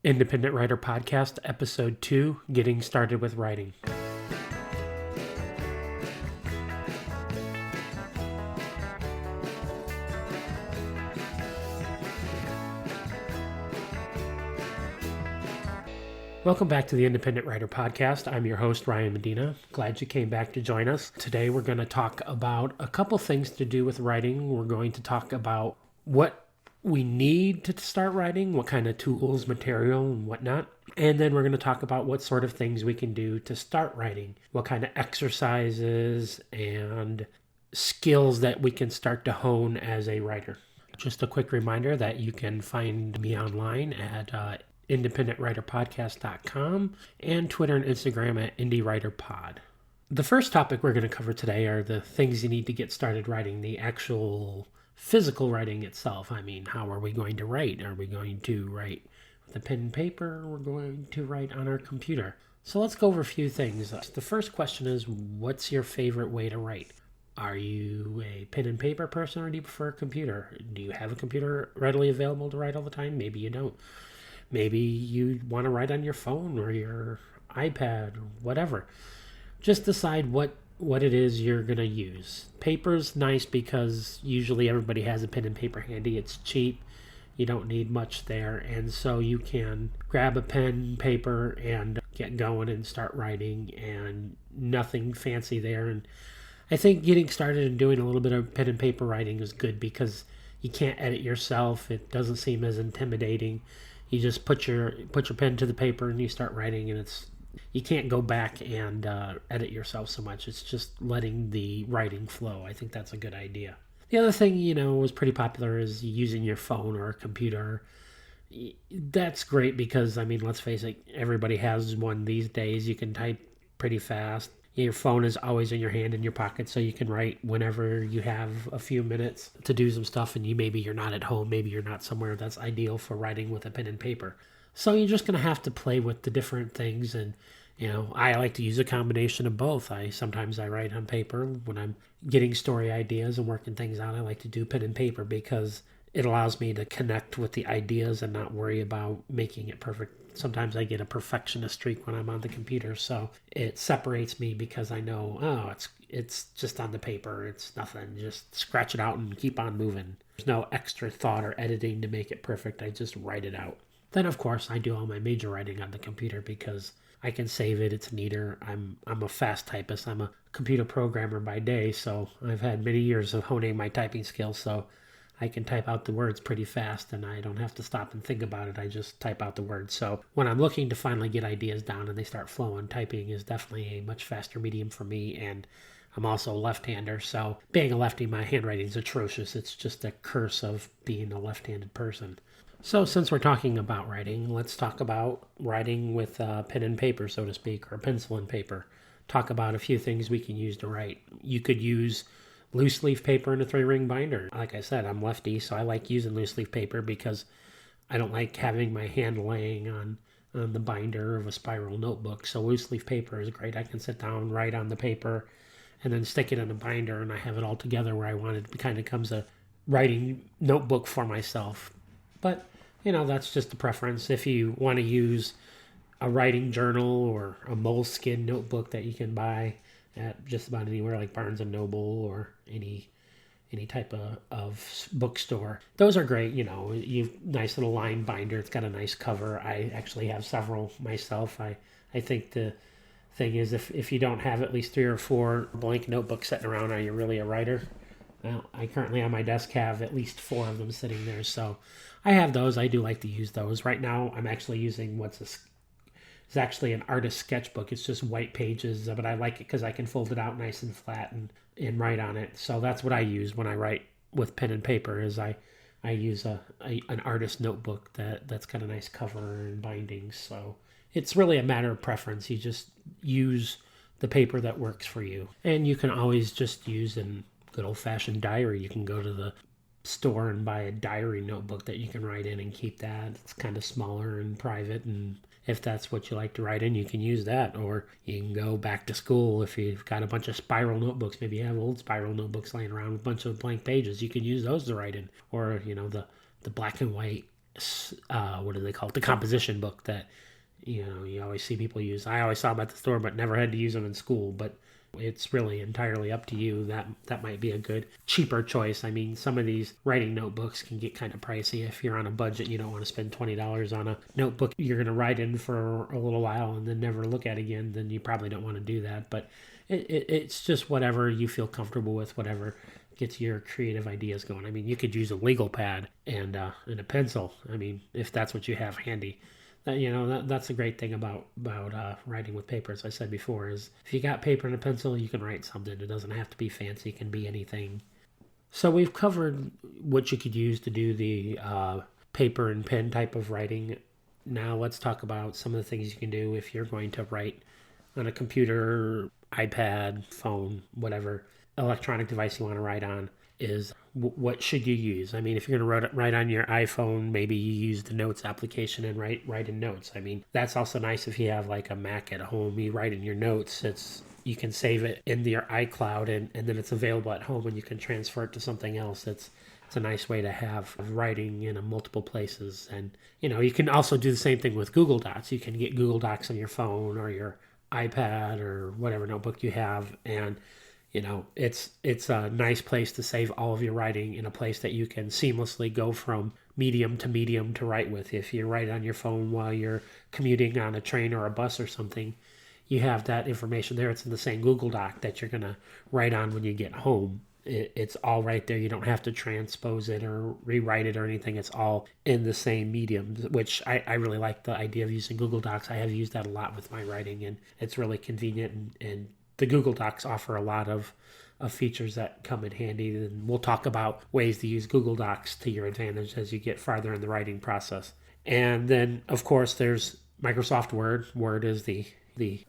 Independent Writer Podcast, Episode 2, Getting Started with Writing. Welcome back to the Independent Writer Podcast. I'm your host, Ryan Medina. Glad you came back to join us. Today we're going to talk about a couple things to do with writing. We're going to talk about what we need to start writing, what kind of tools, material, and whatnot. And then we're going to talk about what sort of things we can do to start writing, what kind of exercises and skills that we can start to hone as a writer. Just a quick reminder that you can find me online at independentwriterpodcast.com and Twitter and Instagram at indywriterpod. The first topic we're going to cover today are the things you need to get started writing, the actual physical writing itself. I mean, how are we going to write? Are we going to write with a pen and paper, or we're going to write on our computer? So let's go over a few things. The first question is, what's your favorite way to write? Are you a pen and paper person, or do you prefer a computer? Do you have a computer readily available to write all the time? Maybe you don't. Maybe you want to write on your phone or your iPad or whatever. Just decide what it is you're going to use. Paper's nice because usually everybody has a pen and paper handy. It's cheap. You don't need much there. And so you can grab a pen, paper, and get going and start writing, and nothing fancy there. And I think getting started and doing a little bit of pen and paper writing is good because you can't edit yourself. It doesn't seem as intimidating. You just put your pen to the paper and you start writing, and you can't go back and edit yourself so much. It's just letting the writing flow. I think that's a good idea. The other thing, was pretty popular is using your phone or a computer. That's great because, let's face it, everybody has one these days. You can type pretty fast. Your phone is always in your hand, in your pocket, so you can write whenever you have a few minutes to do some stuff, and maybe you're not at home, maybe you're not somewhere. That's ideal for writing with a pen and paper. So you're just going to have to play with the different things, and I like to use a combination of both. Sometimes I write on paper when I'm getting story ideas and working things out. I like to do pen and paper because it allows me to connect with the ideas and not worry about making it perfect. Sometimes I get a perfectionist streak when I'm on the computer, so it separates me because I know, it's just on the paper. It's nothing. Just scratch it out and keep on moving. There's no extra thought or editing to make it perfect. I just write it out. Then, of course, I do all my major writing on the computer because I can save it. It's neater. I'm a fast typist. I'm a computer programmer by day, so I've had many years of honing my typing skills, so I can type out the words pretty fast, and I don't have to stop and think about it. I just type out the words. So when I'm looking to finally get ideas down and they start flowing, typing is definitely a much faster medium for me, and I'm also a left-hander. So being a lefty, my handwriting is atrocious. It's just a curse of being a left-handed person. So since we're talking about writing, let's talk about writing with pen and paper, so to speak, or pencil and paper. Talk about a few things we can use to write. You could use loose leaf paper in a 3-ring binder. Like I said, I'm lefty, so I like using loose leaf paper because I don't like having my hand laying on the binder of a spiral notebook. So loose leaf paper is great. I can sit down, write on the paper, and then stick it in a binder, and I have it all together where I want it. It kind of becomes a writing notebook for myself. But, that's just a preference. If you want to use a writing journal or a moleskin notebook that you can buy at just about anywhere like Barnes & Noble or any type of bookstore. Those are great, nice little lined binder. It's got a nice cover. I actually have several myself. I think the thing is if you don't have at least 3 or 4 blank notebooks sitting around, are you really a writer? Well, I currently on my desk have at least 4 of them sitting there, so I have those. I do like to use those. Right now I'm actually using it's actually an artist sketchbook. It's just white pages, but I like it because I can fold it out nice and flat and write on it. So that's what I use when I write with pen and paper is I use an artist notebook that's got a nice cover and bindings. So it's really a matter of preference. You just use the paper that works for you. And you can always just use a good old-fashioned diary. You can go to the store and buy a diary notebook that you can write in and keep that. It's kind of smaller and private, and if that's what you like to write in, you can use that. Or you can go back to school if you've got a bunch of spiral notebooks. Maybe you have old spiral notebooks laying around with a bunch of blank pages. You can use those to write in. Or, the black and white what do they call it? The composition book that, you always see people use. I always saw them at the store, but never had to use them in school. But it's really entirely up to you. That might be a good, cheaper choice. I mean, some of these writing notebooks can get kind of pricey. If you're on a budget, you don't want to spend $20 on a notebook you're going to write in for a little while and then never look at again, then you probably don't want to do that. But it's just whatever you feel comfortable with, whatever gets your creative ideas going. I mean, you could use a legal pad and a pencil. I mean, if that's what you have handy. That's a great thing about writing with paper, as I said before, is if you got paper and a pencil, you can write something. It doesn't have to be fancy. It can be anything. So we've covered what you could use to do the paper and pen type of writing. Now let's talk about some of the things you can do if you're going to write on a computer, iPad, phone, whatever electronic device you want to write on. Is what should you use? I mean, if you're going to write on your iPhone, maybe you use the Notes application and write in Notes. I mean, that's also nice if you have like a Mac at home. You write in your Notes. You can save it in your iCloud and then it's available at home and you can transfer it to something else. It's a nice way to have writing in multiple places. And, you can also do the same thing with Google Docs. You can get Google Docs on your phone or your iPad or whatever notebook you have, and it's a nice place to save all of your writing in a place that you can seamlessly go from medium to write with. If you write on your phone while you're commuting on a train or a bus or something, you have that information there. It's in the same Google Doc that you're going to write on when you get home. It's all right there. You don't have to transpose it or rewrite it or anything. It's all in the same medium, which I really like the idea of using Google Docs. I have used that a lot with my writing, and it's really convenient and the Google Docs offer a lot of features that come in handy, and we'll talk about ways to use Google Docs to your advantage as you get farther in the writing process. And then, of course, there's Microsoft Word. Word is the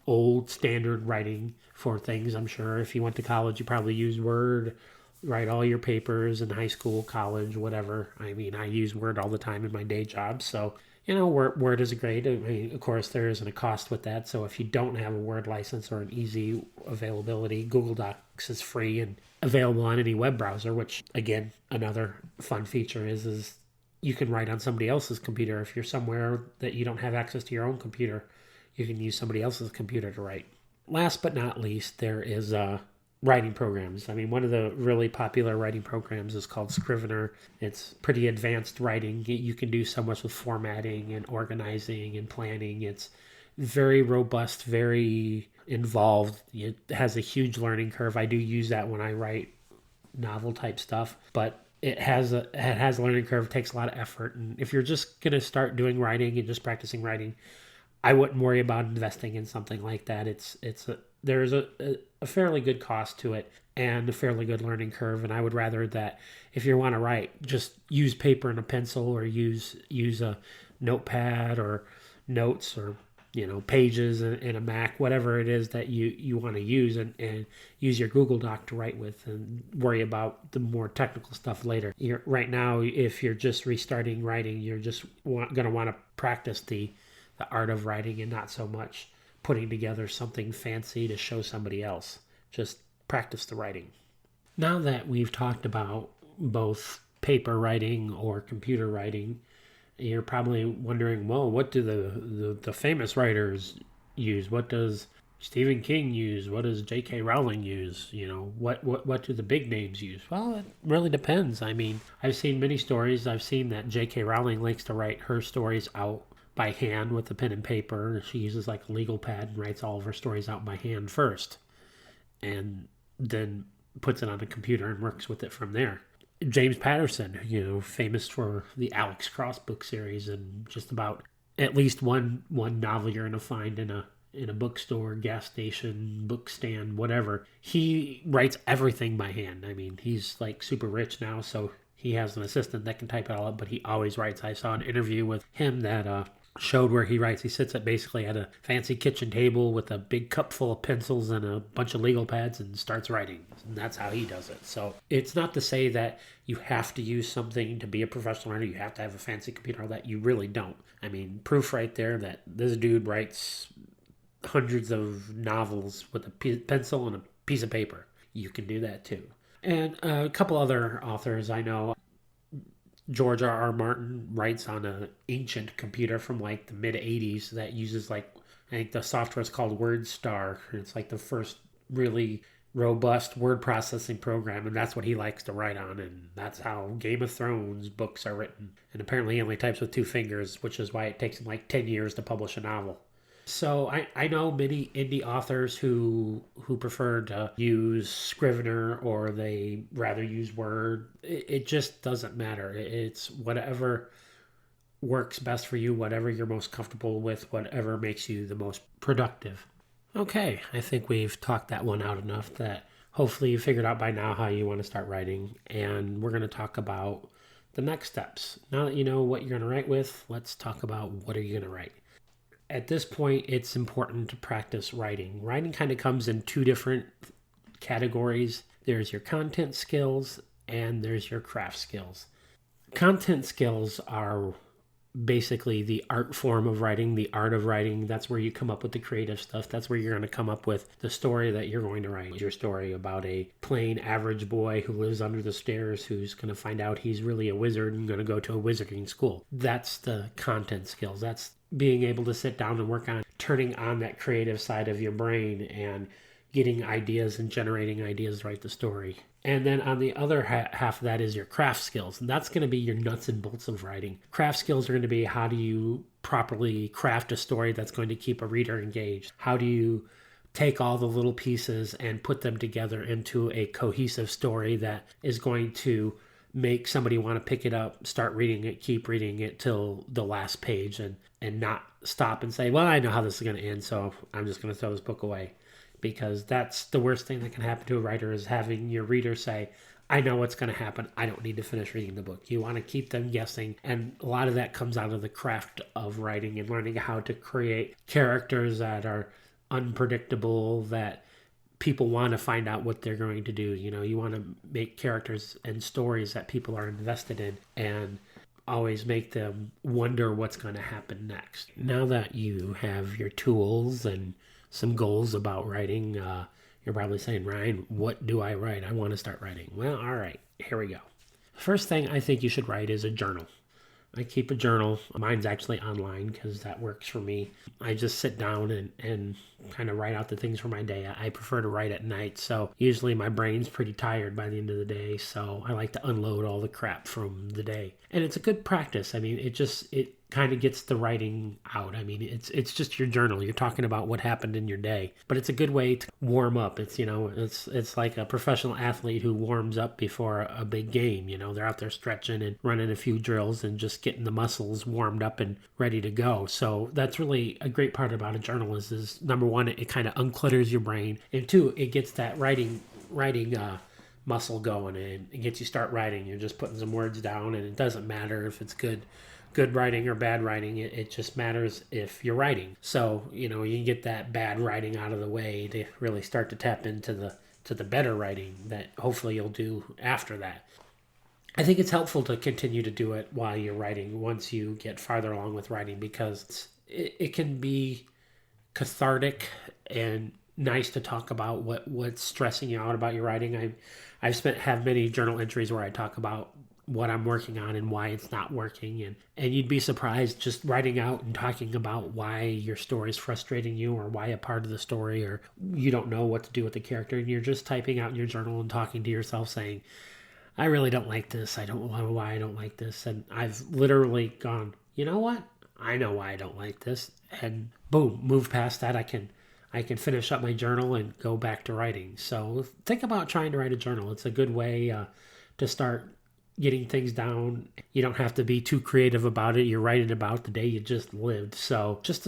old standard writing for things. I'm sure if you went to college, you probably used Word, write all your papers in high school, college, whatever. I mean, I use Word all the time in my day job, so Word is great. I mean, of course, there isn't a cost with that. So if you don't have a Word license or an easy availability, Google Docs is free and available on any web browser, which, again, another fun feature is you can write on somebody else's computer. If you're somewhere that you don't have access to your own computer, you can use somebody else's computer to write. Last but not least, there is writing programs. I mean, one of the really popular writing programs is called Scrivener. It's pretty advanced writing. You can do so much with formatting and organizing and planning. It's very robust, very involved. It has a huge learning curve. I do use that when I write novel type stuff, but it has a learning curve, takes a lot of effort. And if you're just going to start doing writing and just practicing writing, I wouldn't worry about investing in something like that. There's a fairly good cost to it and a fairly good learning curve, and I would rather that if you want to write, just use paper and a pencil or use a notepad or notes or pages in a Mac, whatever it is that you want to use, and use your Google Doc to write with and worry about the more technical stuff later. Right now, if you're just restarting writing, you're just going to want to practice the art of writing and not so much putting together something fancy to show somebody else. Just practice the writing. Now that we've talked about both paper writing or computer writing, you're probably wondering, well, what do the famous writers use? What does Stephen King use? What does J.K. Rowling use? What do the big names use? Well, it really depends. I mean, I've seen many stories. I've seen that J.K. Rowling likes to write her stories out by hand with a pen and paper. She uses like a legal pad and writes all of her stories out by hand first, and then puts it on a computer and works with it from there. James Patterson, famous for the Alex Cross book series and just about at least one novel you're gonna find in a bookstore, gas station, book stand, whatever. He writes everything by hand. I mean, he's like super rich now, so he has an assistant that can type it all up, but he always writes. I saw an interview with him that showed where he writes. He sits basically at a fancy kitchen table with a big cup full of pencils and a bunch of legal pads and starts writing. And that's how he does it. So it's not to say that you have to use something to be a professional writer. You have to have a fancy computer, all that. You really don't. I mean, proof right there that this dude writes hundreds of novels with a pencil and a piece of paper. You can do that too. And a couple other authors I know. George R. R. Martin writes on an ancient computer from like the mid 80s that uses like, I think the software is called WordStar. It's like the first really robust word processing program, and that's what he likes to write on, and that's how Game of Thrones books are written. And apparently he only types with two fingers, which is why it takes him like 10 years to publish a novel. So I know many indie authors who prefer to use Scrivener, or they rather use Word. It just doesn't matter. It's whatever works best for you, whatever you're most comfortable with, whatever makes you the most productive. Okay, I think we've talked that one out enough that hopefully you figured out by now how you want to start writing. And we're going to talk about the next steps. Now that you know what you're going to write with, let's talk about what are you going to write. At this point, it's important to practice writing. Writing kind of comes in two different categories. There's your content skills and there's your craft skills. Content skills are basically the art form of writing, the art of writing. That's where you come up with the creative stuff. That's where you're going to come up with the story that you're going to write. Your story about a plain average boy who lives under the stairs, who's going to find out he's really a wizard and going to go to a wizarding school. That's the content skills. That's being able to sit down and work on turning on that creative side of your brain and getting ideas and generating ideas to write the story. And then on the other half of that is your craft skills. And that's going to be your nuts and bolts of writing. Craft skills are going to be, how do you properly craft a story that's going to keep a reader engaged? How do you take all the little pieces and put them together into a cohesive story that is going to make somebody want to pick it up, start reading it, keep reading it till the last page, and not stop and say, well, I know how this is going to end, so I'm just going to throw this book away. Because that's the worst thing that can happen to a writer, is having your reader say, I know what's going to happen. I don't need to finish reading the book. You want to keep them guessing. And a lot of that comes out of the craft of writing and learning how to create characters that are unpredictable, that people want to find out what they're going to do. You know, you want to make characters and stories that people are invested in and always make them wonder what's going to happen next. Now that you have your tools and some goals about writing, you're probably saying, Ryan, what do I write? I want to start writing. Well, all right, here we go. First thing I think you should write is a journal. I keep a journal. Mine's actually online because that works for me. I just sit down and kind of write out the things for my day. I prefer to write at night, so usually my brain's pretty tired by the end of the day, so I like to unload all the crap from the day. And it's a good practice. I mean, it kind of gets the writing out. I mean, it's just your journal. You're talking about what happened in your day, but it's a good way to warm up. It's like a professional athlete who warms up before a big game. You know, they're out there stretching and running a few drills and just getting the muscles warmed up and ready to go. So that's really a great part about a journal is number one, it kind of unclutters your brain, and two, it gets that writing muscle going, and it gets you start writing. You're just putting some words down, and it doesn't matter if it's good writing or bad writing. It just matters if you're writing. So, you know, you can get that bad writing out of the way to really start to tap into the better writing that hopefully you'll do after that. I think it's helpful to continue to do it while you're writing once you get farther along with writing, because it can be cathartic and nice to talk about what's stressing you out about your writing. I've have many journal entries where I talk about what I'm working on and why it's not working, and you'd be surprised just writing out and talking about why your story is frustrating you, or why a part of the story, or you don't know what to do with the character, and you're just typing out in your journal and talking to yourself saying, I really don't like this. I don't know why I don't like this. And I've literally gone, you know what? I know why I don't like this. And boom, move past that. I can finish up my journal and go back to writing. So think about trying to write a journal. It's a good way to start getting things down. You don't have to be too creative about it. You're writing about the day you just lived. So just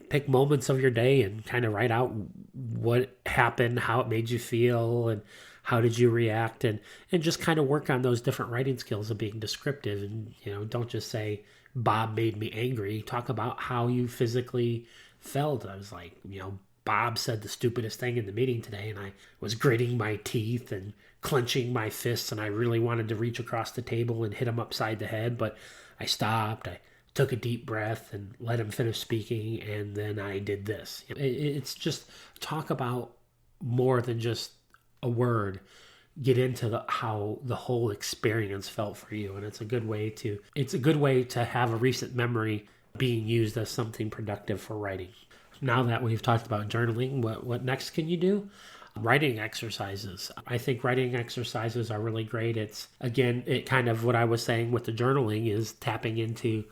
pick moments of your day and kind of write out what happened, how it made you feel, and how did you react, and just kind of work on those different writing skills of being descriptive. And, you know, don't just say, Bob made me angry. Talk about how you physically felt. I was like, you know, Bob said the stupidest thing in the meeting today, and I was gritting my teeth and clenching my fists, and I really wanted to reach across the table and hit him upside the head, but I stopped. I took a deep breath and let him finish speaking, and then I did this. It's just talk about more than just a word. get into how the whole experience felt for you. And it's a good way to have a recent memory being used as something productive for writing. Now that we've talked about journaling, what next can you do? Writing exercises. I think writing exercises are really great. It's, again, it kind of what I was saying with the journaling is tapping into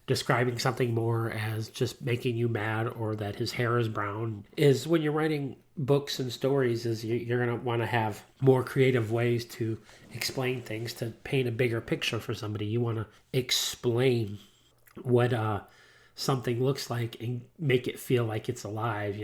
describing something more as just making you mad or that his hair is brown. Is when you're writing books and stories, is you're going to want to have more creative ways to explain things, to paint a bigger picture for somebody. You want to explain what something looks like and make it feel like it's alive.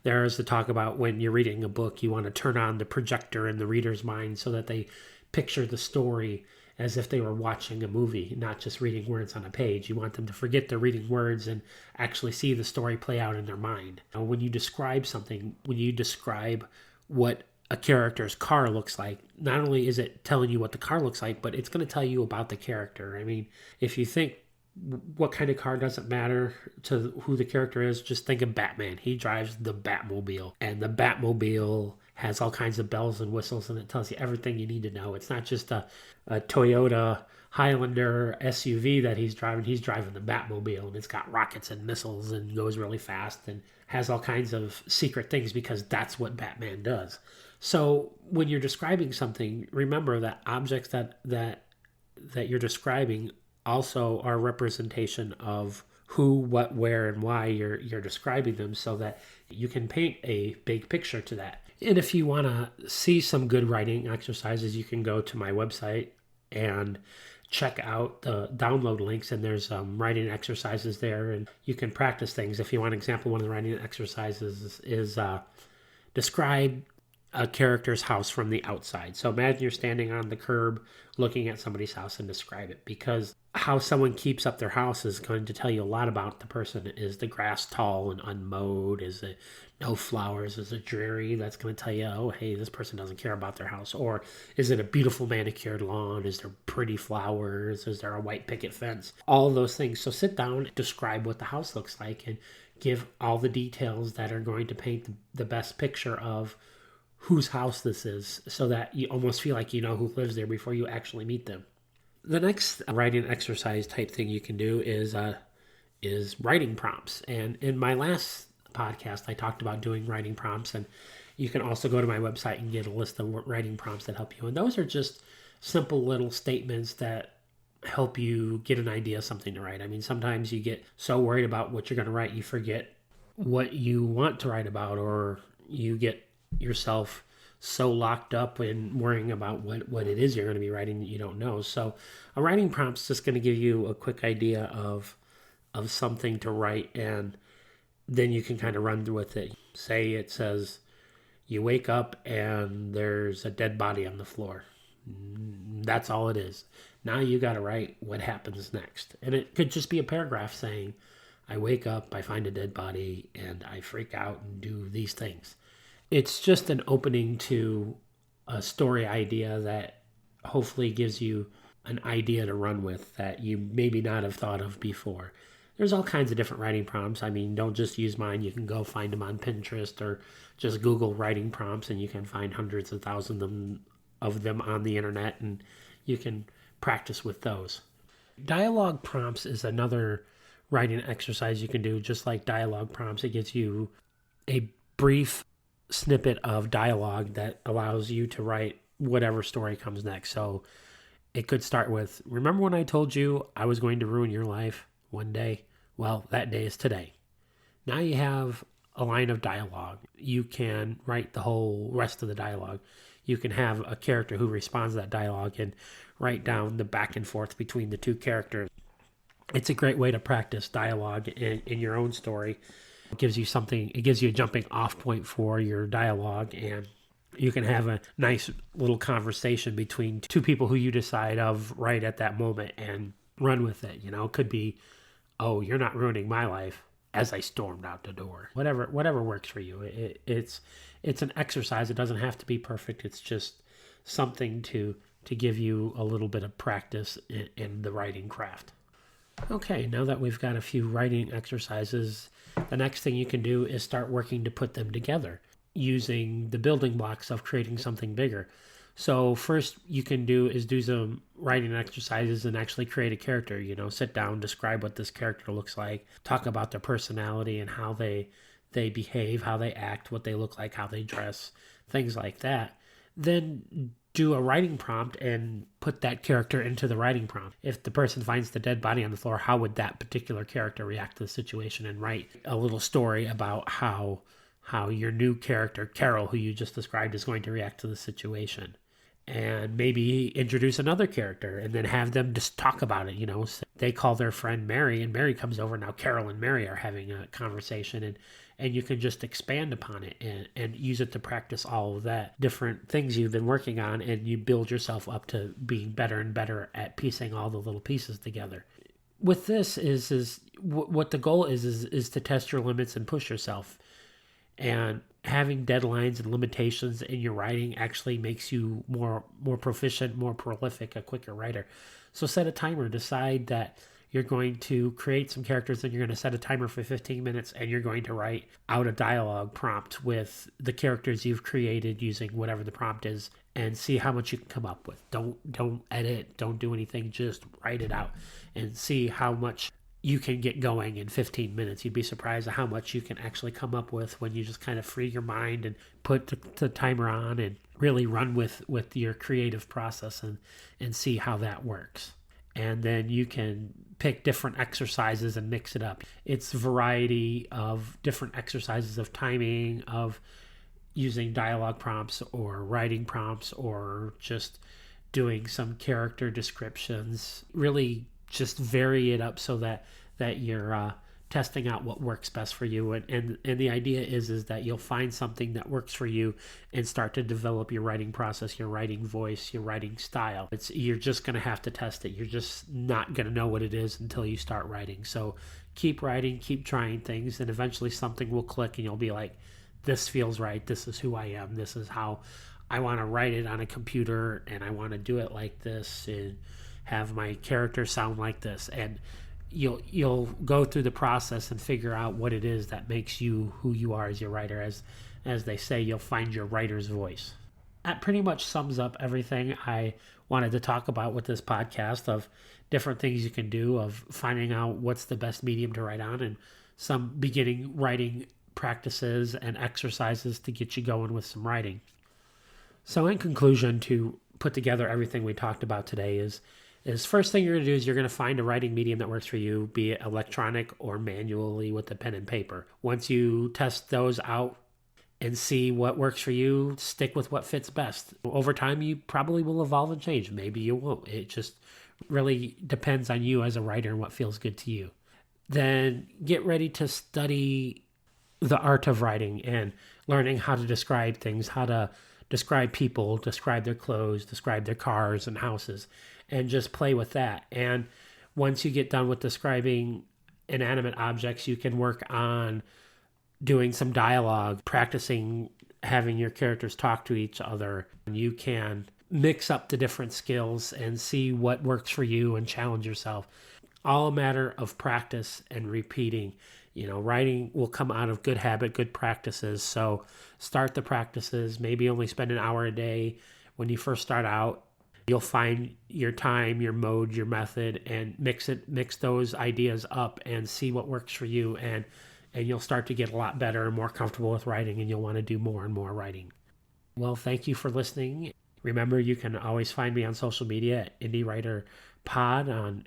There's the talk about when you're reading a book, you want to turn on the projector in the reader's mind so that they picture the story as if they were watching a movie, not just reading words on a page. You want them to forget they're reading words and actually see the story play out in their mind. When you describe something, when you describe what a character's car looks like, not only is it telling you what the car looks like, but it's going to tell you about the character. I mean, if you think what kind of car doesn't matter to who the character is, just think of Batman. He drives the Batmobile, and the Batmobile has all kinds of bells and whistles, and it tells you everything you need to know. It's not just a Toyota Highlander SUV that he's driving. He's driving the Batmobile, and it's got rockets and missiles and goes really fast and has all kinds of secret things because that's what Batman does. So when you're describing something, remember that objects that you're describing also are a representation of who, what, where, and why you're describing them, so that you can paint a big picture to that. And if you want to see some good writing exercises, you can go to my website and check out the download links, and there's writing exercises there, and you can practice things. If you want an example, one of the writing exercises is describe a character's house from the outside. So imagine you're standing on the curb looking at somebody's house and describe it, because how someone keeps up their house is going to tell you a lot about the person. Is the grass tall and unmowed? Is it no flowers? Is it dreary? That's going to tell you, oh, hey, this person doesn't care about their house. Or is it a beautiful manicured lawn? Is there pretty flowers? Is there a white picket fence? All of those things. So sit down and describe what the house looks like and give all the details that are going to paint the best picture of whose house this is, so that you almost feel like you know who lives there before you actually meet them. The next writing exercise type thing you can do is writing prompts. And in my last podcast, I talked about doing writing prompts, and you can also go to my website and get a list of writing prompts that help you. And those are just simple little statements that help you get an idea of something to write. I mean, sometimes you get so worried about what you're going to write, you forget what you want to write about, or you get yourself so locked up in worrying about what it is you're going to be writing that you don't know. So a writing prompt's just going to give you a quick idea of something to write, and then you can kind of run with it. Say it says, you wake up and there's a dead body on the floor. That's all it is. Now you got to write what happens next. And it could just be a paragraph saying, I wake up, I find a dead body, and I freak out and do these things. It's just an opening to a story idea that hopefully gives you an idea to run with that you maybe not have thought of before. There's all kinds of different writing prompts. I mean, don't just use mine. You can go find them on Pinterest or just Google writing prompts, and you can find hundreds of thousands of them on the internet, and you can practice with those. Dialog prompts is another writing exercise you can do. Just like dialog prompts, it gives you a brief snippet of dialogue that allows you to write whatever story comes next. So it could start with, remember when I told you I was going to ruin your life one day? Well, that day is today. Now you have a line of dialogue. You can write the whole rest of the dialogue. You can have a character who responds to that dialogue and write down the back and forth between the two characters. It's a great way to practice dialogue in your own story. It gives you something, it gives you a jumping off point for your dialogue, and you can have a nice little conversation between two people who you decide of right at that moment and run with it. It could be, oh, you're not ruining my life, as I stormed out the door. Whatever works for you. It's an exercise. It doesn't have to be perfect. It's just something to give you a little bit of practice in the writing craft. Okay, now that we've got a few writing exercises, the next thing you can do is start working to put them together using the building blocks of creating something bigger. So first you can do some writing exercises and actually create a character, sit down, describe what this character looks like, talk about their personality and how they behave, how they act, what they look like, how they dress, things like that. Then do a writing prompt and put that character into the writing prompt. If the person finds the dead body on the floor, how would that particular character react to the situation? And write a little story about how your new character, Carol, who you just described, is going to react to the situation. And maybe introduce another character and then have them just talk about it. So they call their friend Mary, and Mary comes over. Now Carol and Mary are having a conversation, and you can just expand upon it and use it to practice all of that different things you've been working on, and you build yourself up to being better and better at piecing all the little pieces together. With this is what the goal is to test your limits and push yourself. And having deadlines and limitations in your writing actually makes you more proficient, more prolific, a quicker writer. So set a timer. Decide that you're going to create some characters, and you're going to set a timer for 15 minutes, and you're going to write out a dialogue prompt with the characters you've created using whatever the prompt is, and see how much you can come up with. Don't edit, don't do anything, just write it out and see how much you can get going in 15 minutes. You'd be surprised at how much you can actually come up with when you just kind of free your mind and put the timer on and really run with your creative process and see how that works. And then you can pick different exercises and mix it up. It's a variety of different exercises of timing, of using dialogue prompts or writing prompts, or just doing some character descriptions. Really just vary it up so that you're testing out what works best for you. And the idea is that you'll find something that works for you and start to develop your writing process, your writing voice, your writing style. You're just going to have to test it. You're just not going to know what it is until you start writing. So keep writing, keep trying things, and eventually something will click and you'll be like, this feels right. This is who I am. This is how I want to write it on a computer, and I want to do it like this and have my character sound like this. And you'll go through the process and figure out what it is that makes you who you are as your writer. As they say, you'll find your writer's voice. That pretty much sums up everything I wanted to talk about with this podcast, of different things you can do, of finding out what's the best medium to write on, and some beginning writing practices and exercises to get you going with some writing. So in conclusion, to put together everything we talked about today is first thing you're going to do is you're going to find a writing medium that works for you, be it electronic or manually with a pen and paper. Once you test those out and see what works for you, stick with what fits best. Over time, you probably will evolve and change. Maybe you won't. It just really depends on you as a writer and what feels good to you. Then get ready to study the art of writing and learning how to describe things, how to describe people, describe their clothes, describe their cars and houses, and just play with that. And once you get done with describing inanimate objects, you can work on doing some dialogue, practicing having your characters talk to each other. And you can mix up the different skills and see what works for you and challenge yourself. All a matter of practice and repeating. Writing will come out of good habit, good practices. So start the practices, maybe only spend an hour a day when you first start out. You'll find your time, your mode, your method, and mix those ideas up and see what works for you. And you'll start to get a lot better and more comfortable with writing, and you'll want to do more and more writing. Well, thank you for listening. Remember, you can always find me on social media at independentwriterpod on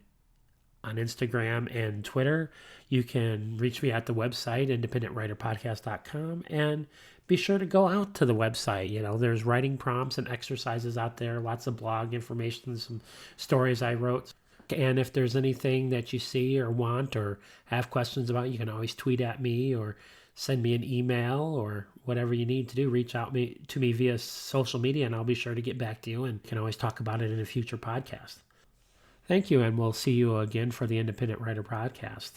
Instagram and Twitter. You can reach me at the website, independentwriterpodcast.com, and be sure to go out to the website. There's writing prompts and exercises out there, lots of blog information, some stories I wrote. And if there's anything that you see or want or have questions about, you can always tweet at me or send me an email or whatever you need to do. Reach out to me via social media, and I'll be sure to get back to you, and can always talk about it in a future podcast. Thank you, and we'll see you again for the Independent Writer Podcast.